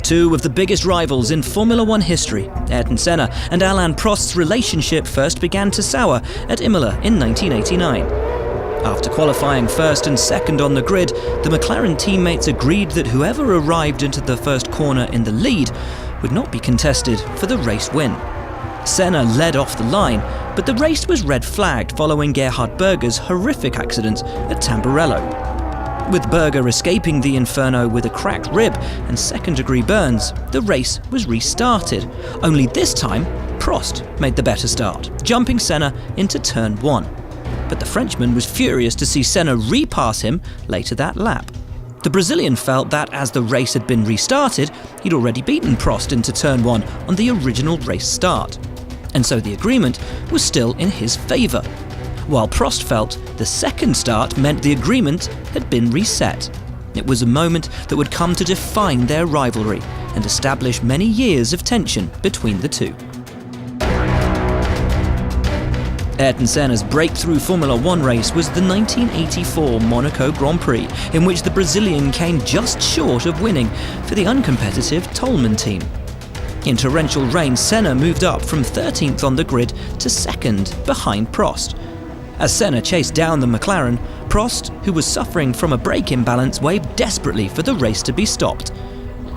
Two of the biggest rivals in Formula One history, Ayrton Senna and Alain Prost's relationship first began to sour at Imola in 1989. After qualifying first and second on the grid, the McLaren teammates agreed that whoever arrived into the first corner in the lead would not be contested for the race win. Senna led off the line, but the race was red flagged following Gerhard Berger's horrific accident at Tamburello. With Berger escaping the inferno with a cracked rib and second-degree burns, the race was restarted. Only this time, Prost made the better start, jumping Senna into turn 1. But the Frenchman was furious to see Senna repass him later that lap. The Brazilian felt that as the race had been restarted, he'd already beaten Prost into turn 1 on the original race start. And so the agreement was still in his favour, while Prost felt the second start meant the agreement had been reset. It was a moment that would come to define their rivalry and establish many years of tension between the two. Ayrton Senna's breakthrough Formula One race was the 1984 Monaco Grand Prix, in which the Brazilian came just short of winning for the uncompetitive Toleman team. In torrential rain, Senna moved up from 13th on the grid to second behind Prost. As Senna chased down the McLaren, Prost, who was suffering from a brake imbalance, waved desperately for the race to be stopped.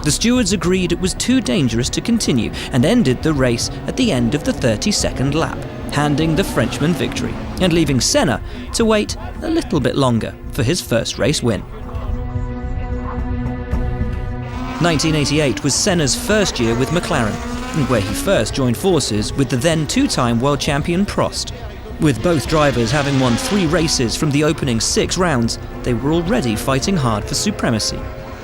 The stewards agreed it was too dangerous to continue and ended the race at the end of the 32nd lap, handing the Frenchman victory and leaving Senna to wait a little bit longer for his first race win. 1988 was Senna's first year with McLaren, where he first joined forces with the then two-time world champion Prost. With both drivers having won 3 races from the opening 6 rounds, they were already fighting hard for supremacy.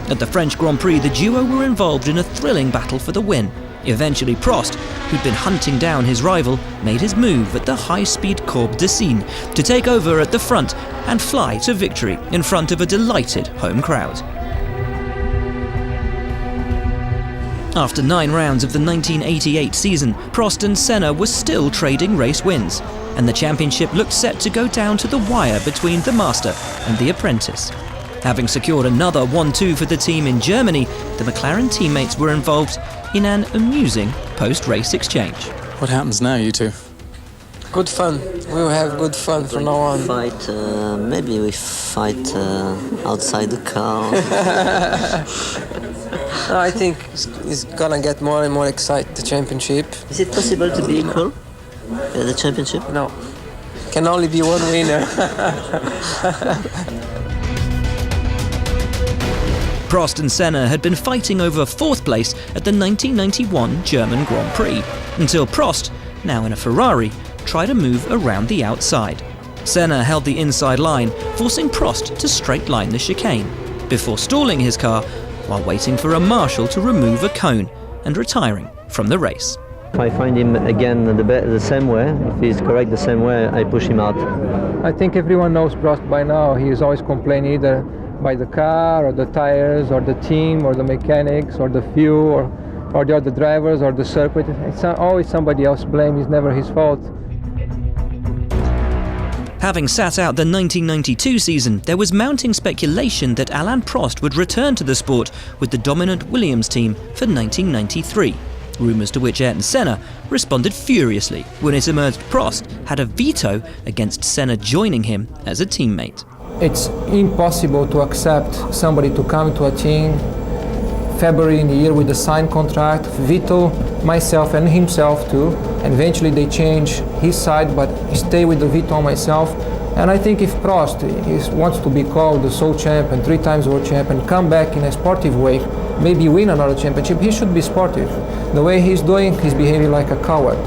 At the French Grand Prix, the duo were involved in a thrilling battle for the win. Eventually, Prost, who'd been hunting down his rival, made his move at the high-speed Courbe de Seine to take over at the front and fly to victory in front of a delighted home crowd. After 9 rounds of the 1988 season, Prost and Senna were still trading race wins, and the championship looked set to go down to the wire between the master and the apprentice. Having secured another 1-2 for the team in Germany, the McLaren teammates were involved in an amusing post-race exchange. What happens now, you two? Good fun. We will have good fun from now on. Maybe we fight outside the car. I think it's gonna get more and more exciting, the championship. Is it possible to be equal? The championship? No. Can only be one winner. Prost and Senna had been fighting over 4th place at the 1991 German Grand Prix, until Prost, now in a Ferrari, tried a move around the outside. Senna held the inside line, forcing Prost to straight line the chicane, before stalling his car while waiting for a marshal to remove a cone and retiring from the race. If I find him again the same way, if he's correct the same way, I push him out. I think everyone knows Prost by now. He is always complaining either by the car or the tires or the team or the mechanics or the fuel or the other drivers or the circuit. It's always somebody else's blame. It's never his fault. Having sat out the 1992 season, there was mounting speculation that Alain Prost would return to the sport with the dominant Williams team for 1993. Rumours to which Ayrton Senna responded furiously when it emerged Prost had a veto against Senna joining him as a teammate. It's impossible to accept somebody to come to a team February in the year with a signed contract, veto myself and himself too, and eventually they change his side but stay with the veto on myself. And I think if Prost wants to be called the sole champ and 3 times world champ and come back in a sportive way, maybe win another championship, he should be sportive. The way he's doing, he's behaving like a coward.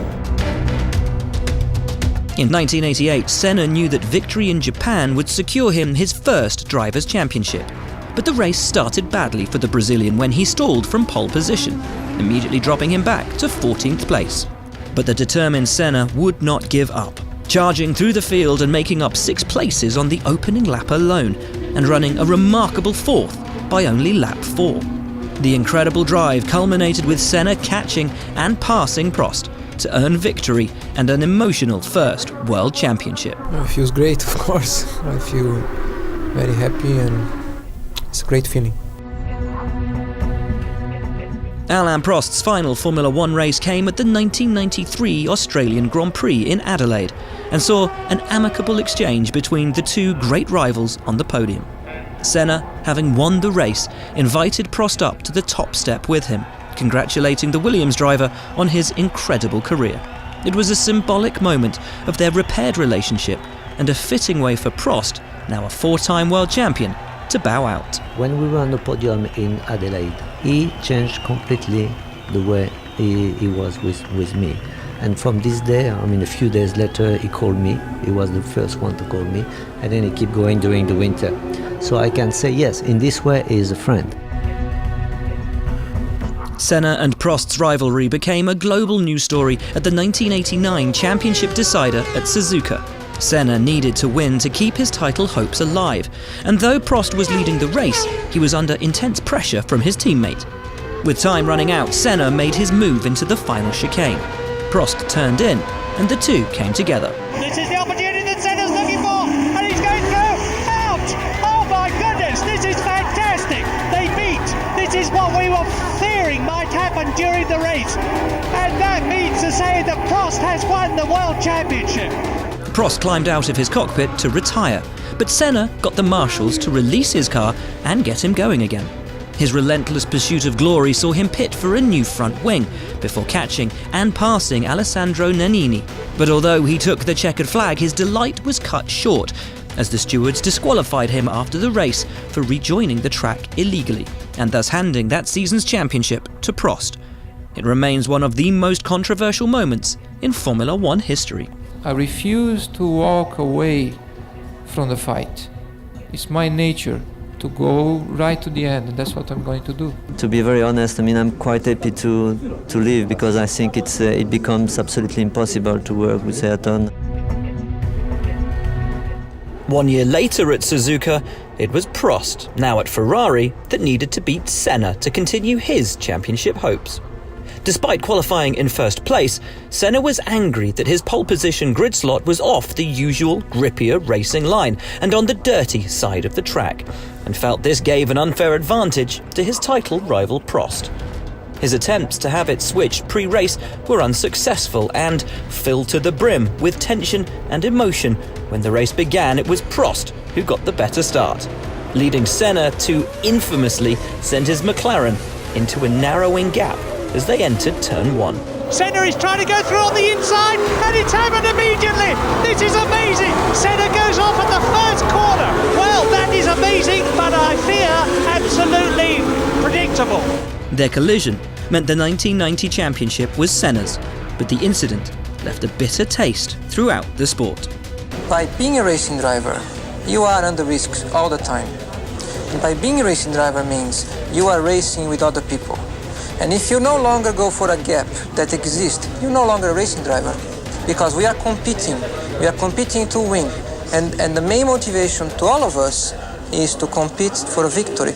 In 1988, Senna knew that victory in Japan would secure him his first Drivers' Championship. But the race started badly for the Brazilian when he stalled from pole position, immediately dropping him back to 14th place. But the determined Senna would not give up, charging through the field and making up 6 places on the opening lap alone, and running a remarkable 4th by only lap 4. The incredible drive culminated with Senna catching and passing Prost to earn victory and an emotional first World Championship. It feels great, of course. I feel very happy and it's a great feeling. Alain Prost's final Formula One race came at the 1993 Australian Grand Prix in Adelaide and saw an amicable exchange between the two great rivals on the podium. Senna, having won the race, invited Prost up to the top step with him, congratulating the Williams driver on his incredible career. It was a symbolic moment of their repaired relationship and a fitting way for Prost, now a four-time world champion, to bow out. When we were on the podium in Adelaide, he changed completely the way he was with me. And from this day, a few days later, he called me. He was the first one to call me. And then he kept going during the winter. So I can say, yes, in this way, he is a friend. Senna and Prost's rivalry became a global news story at the 1989 championship decider at Suzuka. Senna needed to win to keep his title hopes alive, and though Prost was leading the race, he was under intense pressure from his teammate. With time running out, Senna made his move into the final chicane. Prost turned in, and the two came together. This is the opportunity that Senna's looking for, and he's going through. Out! Oh my goodness, this is fantastic. They beat. This is what we were fearing might happen during the race, and that means to say that Prost has won the World Championship. Prost climbed out of his cockpit to retire, but Senna got the marshals to release his car and get him going again. His relentless pursuit of glory saw him pit for a new front wing before catching and passing Alessandro Nannini. But although he took the checkered flag, his delight was cut short as the stewards disqualified him after the race for rejoining the track illegally and thus handing that season's championship to Prost. It remains one of the most controversial moments in Formula One history. I refuse to walk away from the fight. It's my nature to go right to the end, and that's what I'm going to do. To be very honest, I'm quite happy to leave because I think it becomes absolutely impossible to work with Ayrton. 1 year later at Suzuka, it was Prost, now at Ferrari, that needed to beat Senna to continue his championship hopes. Despite qualifying in first place, Senna was angry that his pole position grid slot was off the usual grippier racing line and on the dirty side of the track, and felt this gave an unfair advantage to his title rival Prost. His attempts to have it switched pre-race were unsuccessful and filled to the brim with tension and emotion. When the race began, it was Prost who got the better start, leading Senna to infamously send his McLaren into a narrowing gap as they entered turn one. Senna is trying to go through on the inside, and it's happened immediately. This is amazing. Senna goes off at the first corner. Well, that is amazing, but I fear absolutely predictable. Their collision meant the 1990 championship was Senna's, but the incident left a bitter taste throughout the sport. By being a racing driver, you are under risk all the time. And by being a racing driver means you are racing with other people. And if you no longer go for a gap that exists, you're no longer a racing driver. Because we are competing to win. And the main motivation to all of us is to compete for a victory.